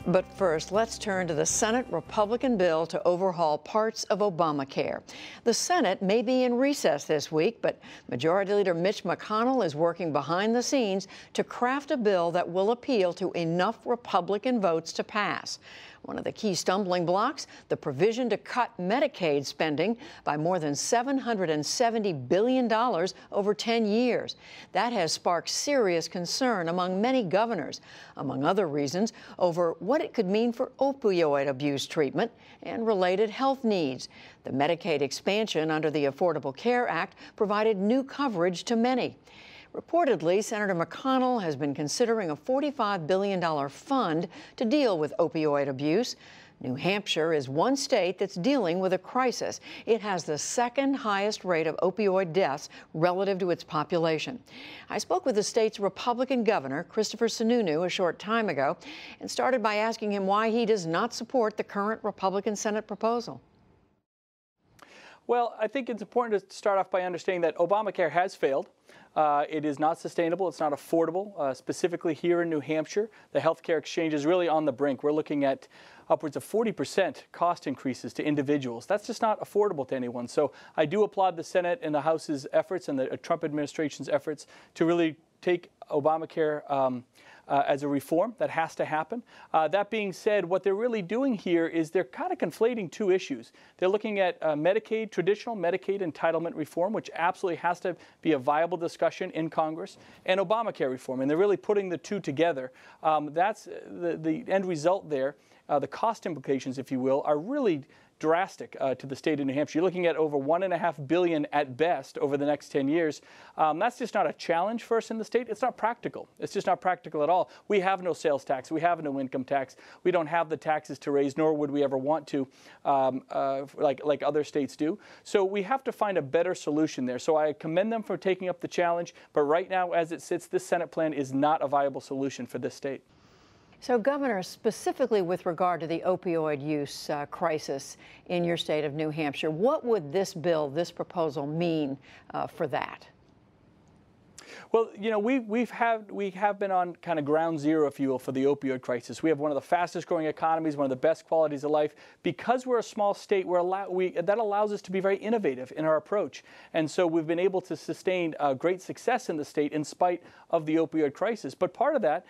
But first, let's turn to the Senate Republican bill to overhaul parts of Obamacare. The Senate may be in recess this week, but Majority Leader Mitch McConnell is working behind the scenes to craft a bill that will appeal to enough Republican votes to pass. One of the key stumbling blocks, the provision to cut Medicaid spending by more than $770 billion over 10 years. That has sparked serious concern among many governors, among other reasons, over what it could mean for opioid abuse treatment and related health needs. The Medicaid expansion under the Affordable Care Act provided new coverage to many. Reportedly, Senator McConnell has been considering a $45 billion fund to deal with opioid abuse. New Hampshire is one state that's dealing with a crisis. It has the second highest rate of opioid deaths relative to its population. I spoke with the state's Republican governor, Christopher Sununu, a short time ago, and started by asking him why he does not support the current Republican Senate proposal. Well, I think it's important to start off by understanding that Obamacare has failed. It is not sustainable. It's not affordable. Specifically here in New Hampshire, the healthcare exchange is really on the brink. We're looking at upwards of 40% cost increases to individuals. That's just not affordable to anyone. So I do applaud the Senate and the House's efforts and the Trump administration's efforts to really take Obamacare as a reform that has to happen. That being said, what they're really doing here is they're kind of conflating two issues. They're looking at Medicaid, traditional Medicaid entitlement reform, which absolutely has to be a viable discussion in Congress, and Obamacare reform, and they're really putting the two together. That's the end result there. The cost implications, if you will, are really drastic to the state of New Hampshire. You're looking at over $1.5 billion at best over the next 10 years. That's just not a challenge for us in the state. It's not practical. It's just not practical at all. We have no sales tax. We have no income tax. We don't have the taxes to raise, nor would we ever want to, like other states do. So we have to find a better solution there. So I commend them for taking up the challenge. But right now, as it sits, this Senate plan is not a viable solution for this state. So, Governor, specifically with regard to the opioid use crisis in your state of New Hampshire, what would this bill, this proposal mean for that? Well, you know, we have been on kind of ground zero, if you will, for the opioid crisis. We have one of the fastest growing economies, one of the best qualities of life. Because we're a small state, that allows us to be very innovative in our approach. And so we've been able to sustain great success in the state in spite of the opioid crisis. But part of that,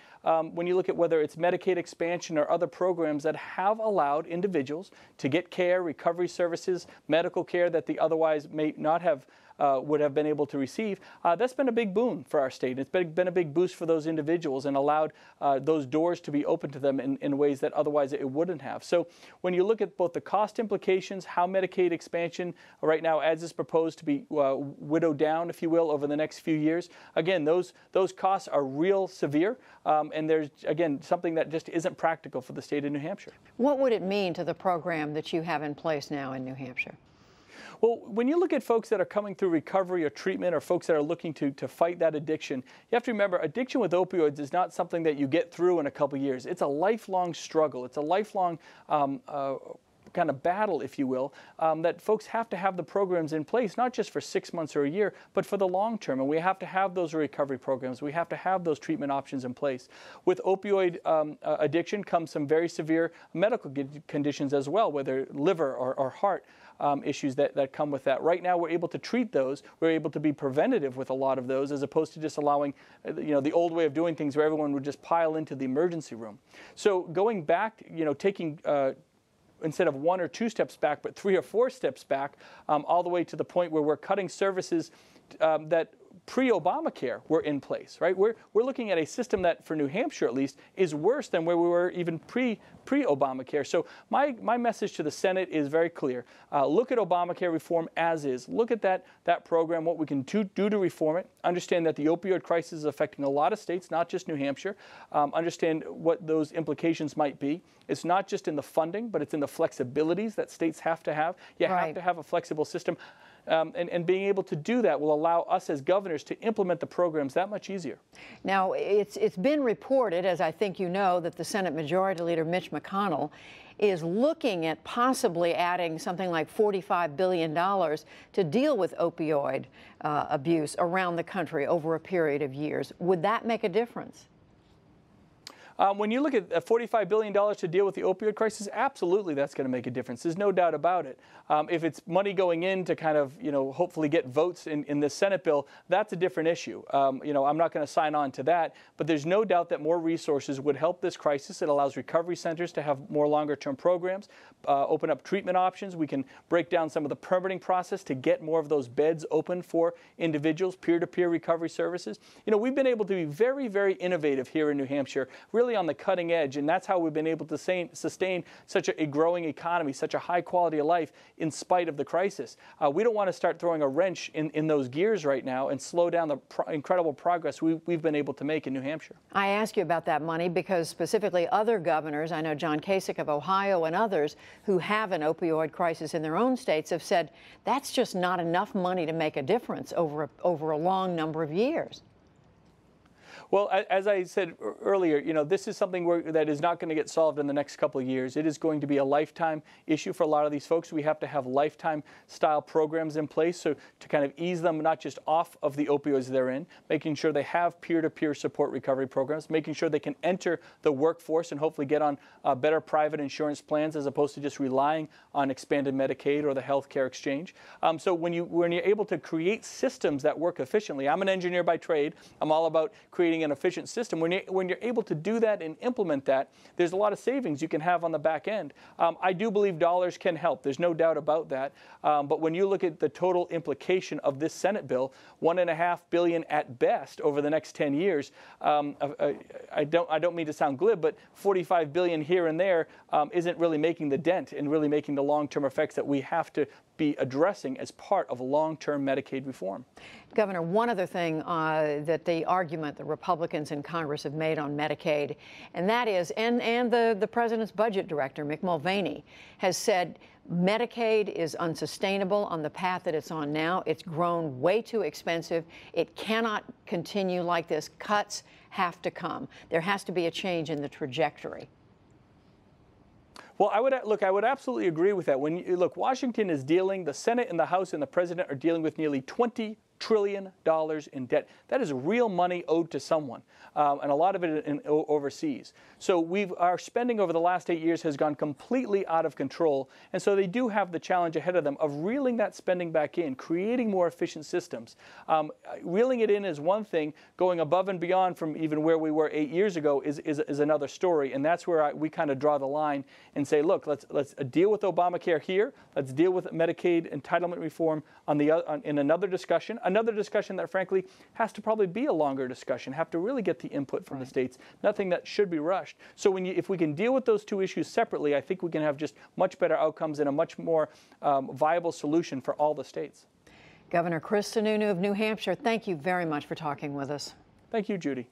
when you look at whether it's Medicaid expansion or other programs that have allowed individuals to get care, recovery services, medical care that they otherwise may not have would have been able to receive, that's been a big boon for our state. It's been a big boost for those individuals and allowed those doors to be open to them in ways that otherwise it wouldn't have. So when you look at both the cost implications, how Medicaid expansion right now, as is proposed to be widowed down, if you will, over the next few years, again, those costs are real severe, and there's, again, something that just isn't practical for the state of New Hampshire. What would it mean to the program that you have in place now in New Hampshire? Well, when you look at folks that are coming through recovery or treatment or folks that are looking to fight that addiction, you have to remember addiction with opioids is not something that you get through in a couple years. It's a lifelong struggle. It's a lifelong kind of battle, if you will, that folks have to have the programs in place, not just for 6 months or a year, but for the long term. And we have to have those recovery programs. We have to have those treatment options in place. With opioid addiction comes some very severe medical conditions as well, whether liver or heart issues that come with that. Right now, we're able to treat those. We're able to be preventative with a lot of those, as opposed to just allowing, the old way of doing things where everyone would just pile into the emergency room. So going back, taking instead of 1 or 2 steps back, but 3 or 4 steps back, all the way to the point where we're cutting services that pre-Obamacare were in place, right? We're looking at a system that, for New Hampshire at least, is worse than where we were even pre-Obamacare. So my message to the Senate is very clear. Look at Obamacare reform as is. Look at that program, what we can do to reform it. Understand that the opioid crisis is affecting a lot of states, not just New Hampshire. Understand what those implications might be. It's not just in the funding, but it's in the flexibilities that states have to have. You have to have a flexible system. And being able to do that will allow us as governors to implement the programs that much easier. Now, it's been reported, as I think you know, that the Senate Majority Leader Mitch McConnell is looking at possibly adding something like $45 billion to deal with opioid abuse around the country over a period of years. Would that make a difference? When you look at $45 billion to deal with the opioid crisis, absolutely that's going to make a difference. There's no doubt about it. If it's money going in to kind of, hopefully get votes in this Senate bill, that's a different issue. I'm not going to sign on to that, but there's no doubt that more resources would help this crisis. It allows recovery centers to have more longer-term programs, open up treatment options. We can break down some of the permitting process to get more of those beds open for individuals, peer-to-peer recovery services. We've been able to be very, very innovative here in New Hampshire, really on the cutting edge, and that's how we've been able to sustain such a growing economy, such a high quality of life in spite of the crisis. We don't want to start throwing a wrench in those gears right now and slow down the incredible progress we've been able to make in New Hampshire. I ask you about that money because specifically other governors, I know John Kasich of Ohio and others who have an opioid crisis in their own states have said that's just not enough money to make a difference over a long number of years. Well, as I said earlier, this is something that is not going to get solved in the next couple of years. It is going to be a lifetime issue for a lot of these folks. We have to have lifetime style programs in place to kind of ease them not just off of the opioids they're in, making sure they have peer-to-peer support recovery programs, making sure they can enter the workforce and hopefully get on better private insurance plans as opposed to just relying on expanded Medicaid or the health care exchange. So when you're able to create systems that work efficiently, I'm an engineer by trade. I'm all about creating an efficient system. When you're able to do that and implement that, there's a lot of savings you can have on the back end. I do believe dollars can help. There's no doubt about that. But when you look at the total implication of this Senate bill, $1.5 billion at best over the next 10 years, I don't mean to sound glib, but $45 billion here and there isn't really making the dent and really making the long-term effects that we have to be addressing as part of long-term Medicaid reform. Governor, one other thing that the argument the Republicans in Congress have made on Medicaid, and that is, and the president's budget director, Mick Mulvaney, has said Medicaid is unsustainable on the path that it's on now. It's grown way too expensive. It cannot continue like this. Cuts have to come. There has to be a change in the trajectory. Well, I would absolutely agree with that. When you look, Washington is dealing, the Senate and the House and the President are dealing with nearly $20 trillion in debt. That is real money owed to someone, and a lot of it overseas. So our spending over the last 8 years has gone completely out of control, and so they do have the challenge ahead of them of reeling that spending back in, creating more efficient systems. Reeling it in is one thing. Going above and beyond from even where we were 8 years ago is another story, and that's where we kind of draw the line and say, look, let's deal with Obamacare here. Let's deal with Medicaid entitlement reform in another discussion. Another discussion that, frankly, has to probably be a longer discussion, have to really get the input from the states, nothing that should be rushed. So if we can deal with those two issues separately, I think we can have just much better outcomes and a much more viable solution for all the states. Governor Chris Sununu of New Hampshire, thank you very much for talking with us. Thank you, Judy.